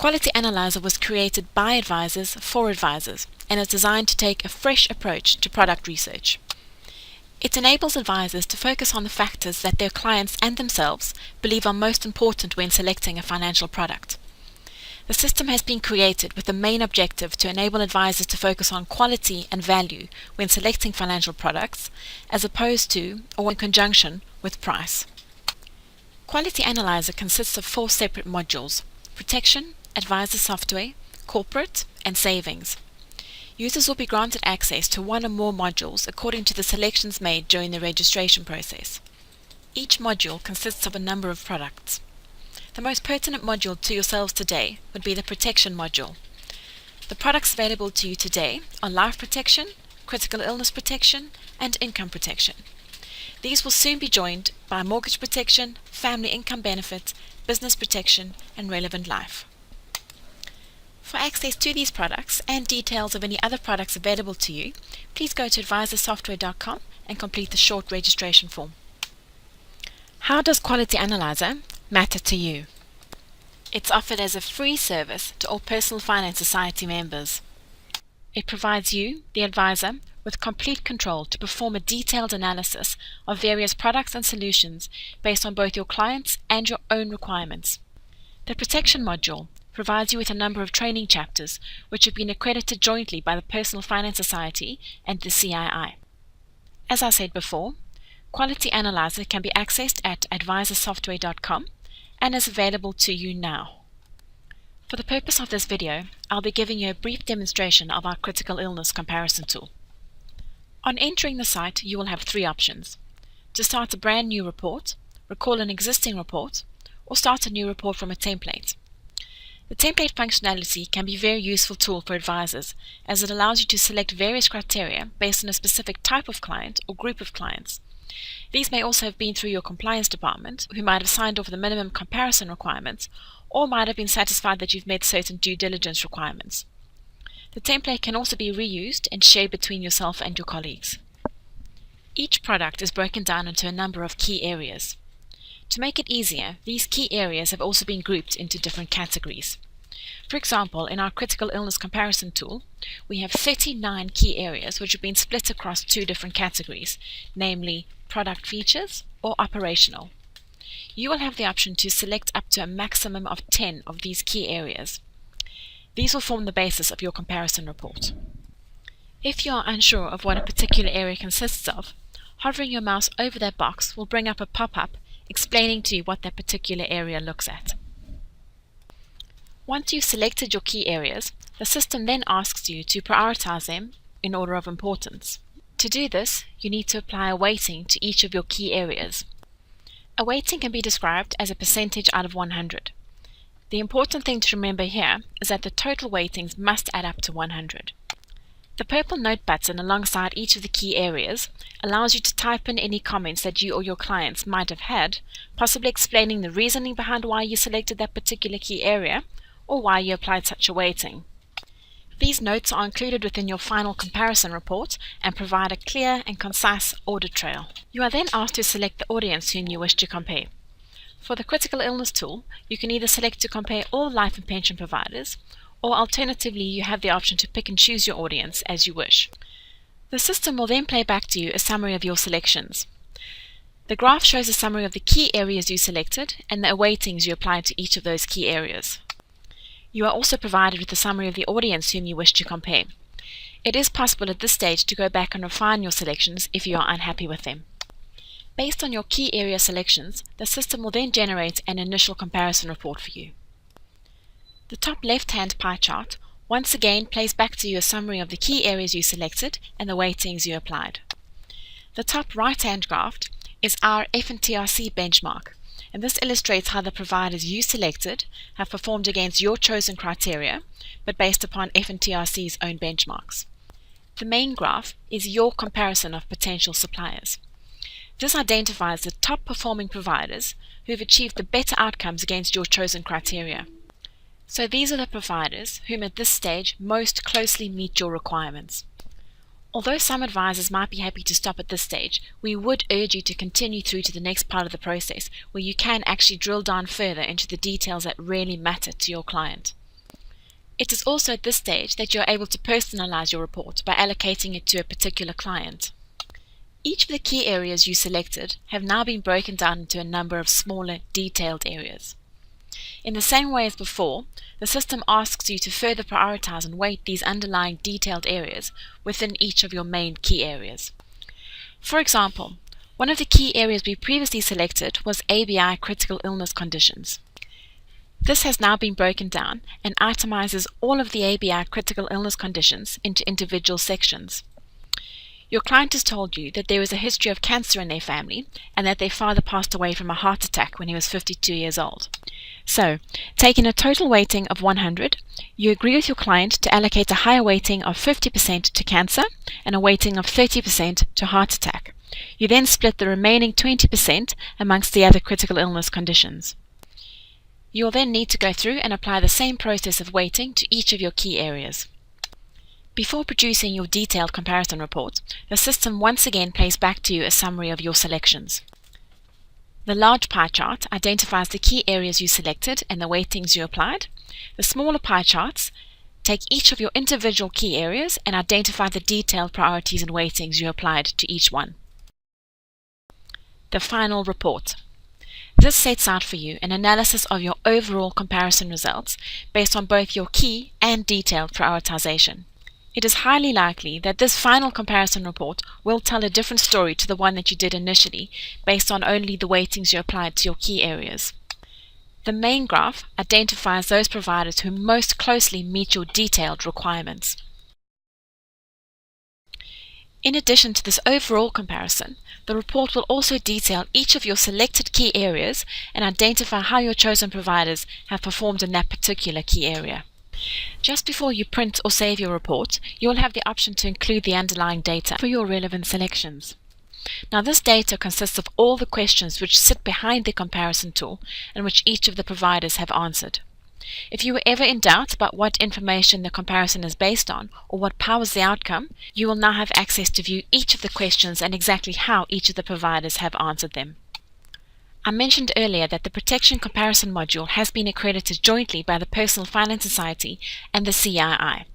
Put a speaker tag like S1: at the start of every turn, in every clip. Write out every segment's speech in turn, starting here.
S1: Quality Analyser was created by advisors for advisors and is designed to take a fresh approach to product research. It enables advisors to focus on the factors that their clients and themselves believe are most important when selecting a financial product. The system has been created with the main objective to enable advisors to focus on quality and value when selecting financial products, as opposed to or in conjunction with price. Quality Analyser consists of 4 separate modules: Protection, Advisor Software, Corporate, and Savings. Users will be granted access to one or more modules according to the selections made during the registration process. Each module consists of a number of products. The most pertinent module to yourselves today would be the Protection module. The products available to you today are Life Protection, Critical Illness Protection, and Income Protection. These will soon be joined by Mortgage Protection, Family Income Benefit, Business Protection, and Relevant Life. For access to these products and details of any other products available to you, please go to advisorsoftware.com and complete the short registration form. How does Quality Analyser matter to you? It's offered as a free service to all Personal Finance Society members. It provides you, the advisor, with complete control to perform a detailed analysis of various products and solutions based on both your clients and your own requirements. The Protection module provides you with a number of training chapters which have been accredited jointly by the Personal Finance Society and the CII. As I said before, Quality Analyser can be accessed at advisorsoftware.com and is available to you now. For the purpose of this video, I'll be giving you a brief demonstration of our critical illness comparison tool. On entering the site, you will have 3 options: to start a brand new report, recall an existing report, or start a new report from a template. The template functionality can be a very useful tool for advisors, as it allows you to select various criteria based on a specific type of client or group of clients. These may also have been through your compliance department, who might have signed off the minimum comparison requirements, or might have been satisfied that you've met certain due diligence requirements. The template can also be reused and shared between yourself and your colleagues. Each product is broken down into a number of key areas. To make it easier, these key areas have also been grouped into different categories. For example, in our critical illness comparison tool, we have 39 key areas which have been split across 2 different categories, namely product features or operational. You will have the option to select up to a maximum of 10 of these key areas. These will form the basis of your comparison report. If you are unsure of what a particular area consists of, hovering your mouse over that box will bring up a pop-up explaining to you what that particular area looks at. Once you've selected your key areas, the system then asks you to prioritize them in order of importance. To do this, you need to apply a weighting to each of your key areas. A weighting can be described as a percentage out of 100. The important thing to remember here is that the total weightings must add up to 100. The purple note button alongside each of the key areas allows you to type in any comments that you or your clients might have had, possibly explaining the reasoning behind why you selected that particular key area or why you applied such a weighting. These notes are included within your final comparison report and provide a clear and concise audit trail. You are then asked to select the audience whom you wish to compare. For the critical illness tool, you can either select to compare all life and pension providers, or alternatively you have the option to pick and choose your audience as you wish. The system will then play back to you a summary of your selections. The graph shows a summary of the key areas you selected and the weightings you applied to each of those key areas. You are also provided with a summary of the audience whom you wish to compare. It is possible at this stage to go back and refine your selections if you are unhappy with them. Based on your key area selections, the system will then generate an initial comparison report for you. The top left-hand pie chart once again plays back to you a summary of the key areas you selected and the weightings you applied. The top right-hand graph is our F&TRC benchmark, and this illustrates how the providers you selected have performed against your chosen criteria, but based upon F&TRC's own benchmarks. The main graph is your comparison of potential suppliers. This identifies the top performing providers who have achieved the better outcomes against your chosen criteria. So these are the providers whom at this stage most closely meet your requirements. Although some advisors might be happy to stop at this stage, we would urge you to continue through to the next part of the process where you can actually drill down further into the details that really matter to your client. It is also at this stage that you are able to personalize your report by allocating it to a particular client. Each of the key areas you selected have now been broken down into a number of smaller, detailed areas. In the same way as before, the system asks you to further prioritize and weight these underlying detailed areas within each of your main key areas. For example, one of the key areas we previously selected was ABI critical illness conditions. This has now been broken down and itemizes all of the ABI critical illness conditions into individual sections. Your client has told you that there is a history of cancer in their family and that their father passed away from a heart attack when he was 52 years old. So, taking a total weighting of 100, you agree with your client to allocate a higher weighting of 50% to cancer and a weighting of 30% to heart attack. You then split the remaining 20% amongst the other critical illness conditions. You will then need to go through and apply the same process of weighting to each of your key areas. Before producing your detailed comparison report, the system once again plays back to you a summary of your selections. The large pie chart identifies the key areas you selected and the weightings you applied. The smaller pie charts take each of your individual key areas and identify the detailed priorities and weightings you applied to each one. The final report. This sets out for you an analysis of your overall comparison results based on both your key and detailed prioritization. It is highly likely that this final comparison report will tell a different story to the one that you did initially based on only the weightings you applied to your key areas. The main graph identifies those providers who most closely meet your detailed requirements. In addition to this overall comparison, the report will also detail each of your selected key areas and identify how your chosen providers have performed in that particular key area. Just before you print or save your report, you will have the option to include the underlying data for your relevant selections. Now, this data consists of all the questions which sit behind the comparison tool and which each of the providers have answered. If you were ever in doubt about what information the comparison is based on or what powers the outcome, you will now have access to view each of the questions and exactly how each of the providers have answered them. I mentioned earlier that the Protection Comparison module has been accredited jointly by the Personal Finance Society and the CII.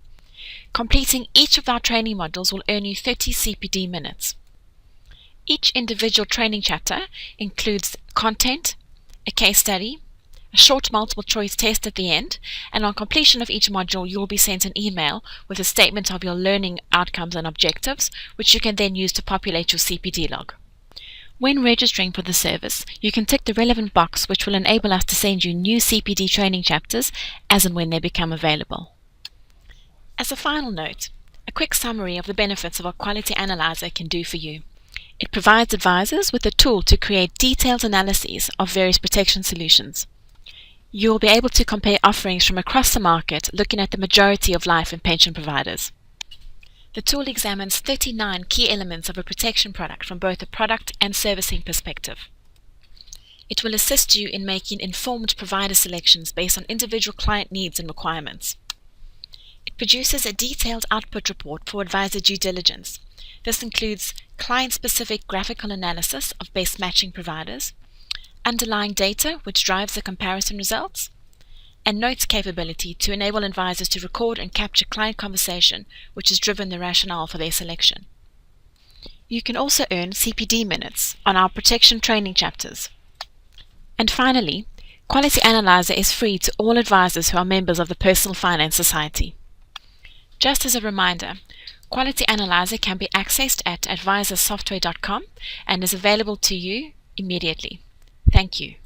S1: Completing each of our training modules will earn you 30 CPD minutes. Each individual training chapter includes content, a case study, a short multiple choice test at the end, and on completion of each module you will be sent an email with a statement of your learning outcomes and objectives, which you can then use to populate your CPD log. When registering for the service, you can tick the relevant box which will enable us to send you new CPD training chapters as and when they become available. As a final note, a quick summary of the benefits of what Quality Analyzer can do for you. It provides advisors with a tool to create detailed analyses of various protection solutions. You will be able to compare offerings from across the market looking at the majority of life and pension providers. The tool examines 39 key elements of a protection product from both a product and servicing perspective. It will assist you in making informed provider selections based on individual client needs and requirements. It produces a detailed output report for advisor due diligence. This includes client-specific graphical analysis of best matching providers, underlying data which drives the comparison results, and notes capability to enable advisors to record and capture client conversation which has driven the rationale for their selection. You can also earn CPD minutes on our protection training chapters. And finally, Quality Analyzer is free to all advisors who are members of the Personal Finance Society. Just as a reminder, Quality Analyzer can be accessed at advisorsoftware.com and is available to you immediately. Thank you.